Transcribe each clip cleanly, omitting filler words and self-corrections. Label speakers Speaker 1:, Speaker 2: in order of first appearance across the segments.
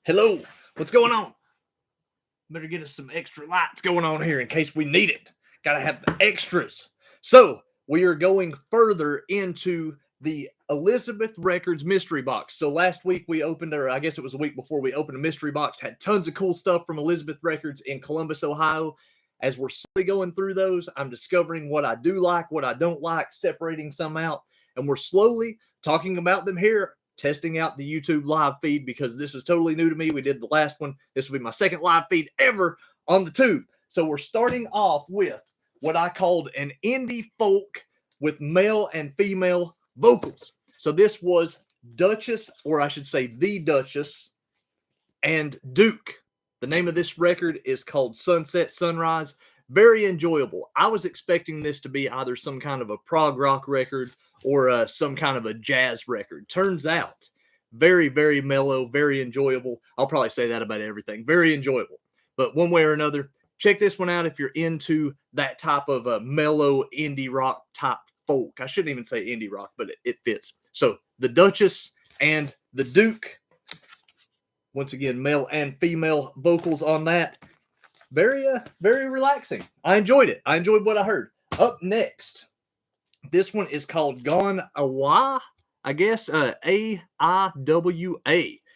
Speaker 1: Hello, what's going on? Better get us some extra lights going on here in case we need it. Gotta have the extras. So, we are going further into the Elizabeth Records mystery box. So, last week we opened, or I guess it was a week before we opened a mystery box, had tons of cool stuff from Elizabeth Records in Columbus, Ohio. As we're slowly going through those, I'm discovering what I do like, what I don't like, separating some out, and we're slowly talking about them here, testing out the YouTube live feed because this is totally new to me. We did the last one. This will be my second live feed ever on the tube. So we're starting off with what I called an indie folk with male and female vocals. So this was Duchess, or I should say the Duchess, and Duke. The name of this record is called Sunset Sunrise. Very enjoyable. I was expecting this to be either some kind of a prog rock record or some kind of a jazz record. Turns out, very, very mellow, very enjoyable. I'll probably say that about everything. Very enjoyable. But one way or another, check this one out if you're into that type of a mellow indie rock type folk. I shouldn't even say indie rock, but it fits. So the Duchess and the Duke. Once again, male and female vocals on that. Very relaxing. I enjoyed it. I enjoyed what I heard. Up next, this one is called Gone Awa, I guess, A-I-W-A.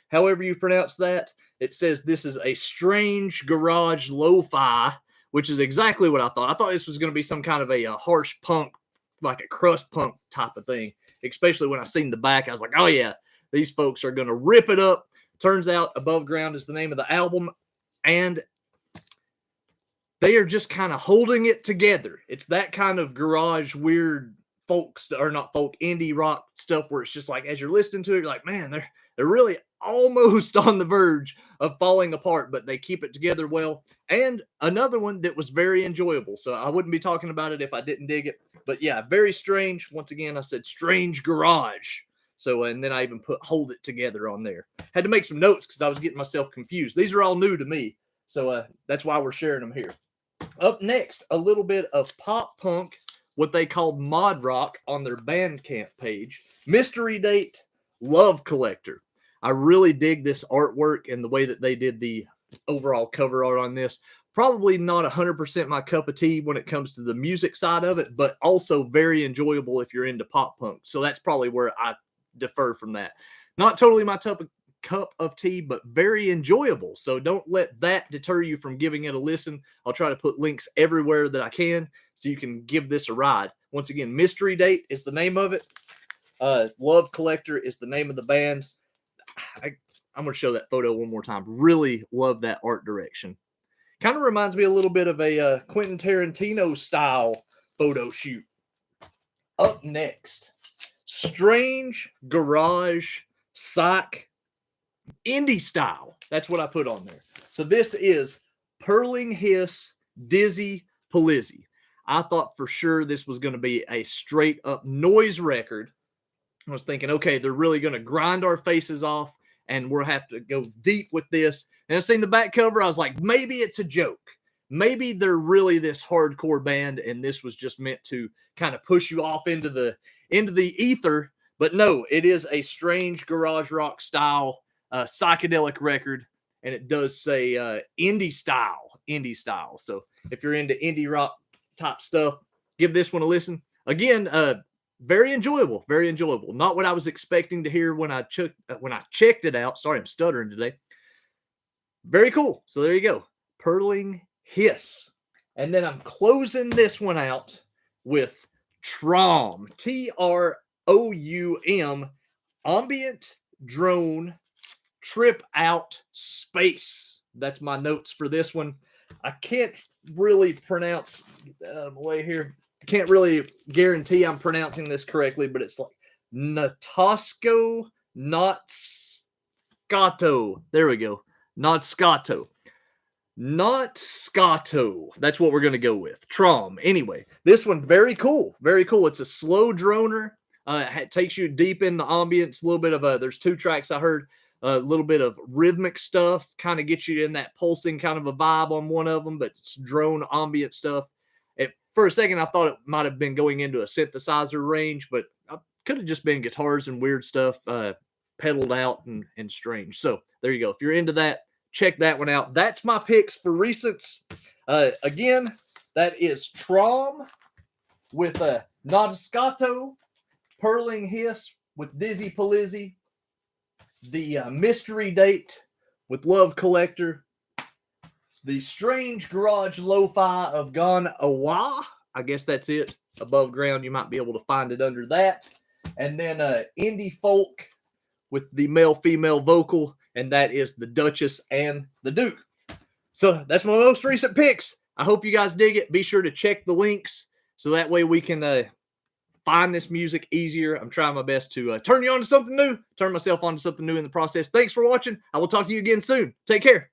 Speaker 1: However you pronounce that. It says this is a strange garage lo-fi, which is exactly what I thought. I thought this was going to be some kind of a harsh punk, like a crust punk type of thing, especially when I seen the back. I was like, oh yeah, these folks are going to rip it up. Turns out Above Ground is the name of the album, and they are just kind of holding it together. It's that kind of garage, weird folk, or not folk, indie rock stuff where it's just like, as you're listening to it, you're like, man, they're really almost on the verge of falling apart, but they keep it together well. And another one that was very enjoyable. So I wouldn't be talking about it if I didn't dig it. But yeah, very strange. Once again, I said strange garage. So, and then I even put Hold It Together on there. Had to make some notes because I was getting myself confused. These are all new to me. So that's why we're sharing them here. Up next, a little bit of pop punk, what they called mod rock on their Bandcamp page. Mystery Date, Love Collector. I really dig this artwork and the way that they did the overall cover art on this. Probably not 100% my cup of tea when it comes to the music side of it, but also very enjoyable if you're into pop punk. So that's probably where I defer from that. Not totally my cup of tea, but very enjoyable. So don't let that deter you from giving it a listen. I'll try to put links everywhere that I can so you can give this a ride. Once again, Mystery Date is the name of it. Love Collector is the name of the band. I'm going to show that photo one more time. Really love that art direction. Kind of reminds me a little bit of a Quentin Tarantino style photo shoot. Up next, strange garage psych indie style. That's what I put on there. So this is Purling Hiss Dizzy Palizzi. I thought for sure this was going to be a straight up noise record. I was thinking, okay, they're really going to grind our faces off and we'll have to go deep with this. And I seen the back cover. I was like, maybe it's a joke. Maybe they're really this hardcore band and this was just meant to kind of push you off into the ether. But no, it is a strange garage rock style psychedelic record, and it does say indie style. So if you're into indie rock type stuff, give this one a listen. Again, very enjoyable. Not what I was expecting to hear when I checked it out. Sorry, I'm stuttering today. Very cool. So there you go. Purling Hiss. And then I'm closing this one out with Troum. Troum. Ambient Drone Trip Out Space. That's my notes for this one. I can't really pronounce, get that out of the way here. I can't really guarantee I'm pronouncing this correctly, but it's like Natosco, not Scotto. There we go. Not Scotto. Not Scotto. That's what we're going to go with. Troum. Anyway, this one, very cool. Very cool. It's a slow droner. It takes you deep in the ambience. A little bit of there's 2 tracks I heard. A little bit of rhythmic stuff. Kind of gets you in that pulsing kind of a vibe on one of them, but it's drone ambient stuff. For a second, I thought it might have been going into a synthesizer range, but it could have just been guitars and weird stuff pedaled out and strange. So there you go. If you're into that, check that one out. That's my picks for recents. Again, that is Trom with a Notascato, Purling Hiss with Dizzy Palizzi, the Mystery Date with Love Collector, the Strange Garage Lo-Fi of Gone Awa. I guess that's it. Above Ground, you might be able to find it under that. And then Indie Folk with the male-female vocal, and that is the Duchess and the Duke. So that's my most recent picks. I hope you guys dig it. Be sure to check the links so that way we can find this music easier. I'm trying my best to turn you on to something new, turn myself on to something new in the process. Thanks for watching. I will talk to you again soon. Take care.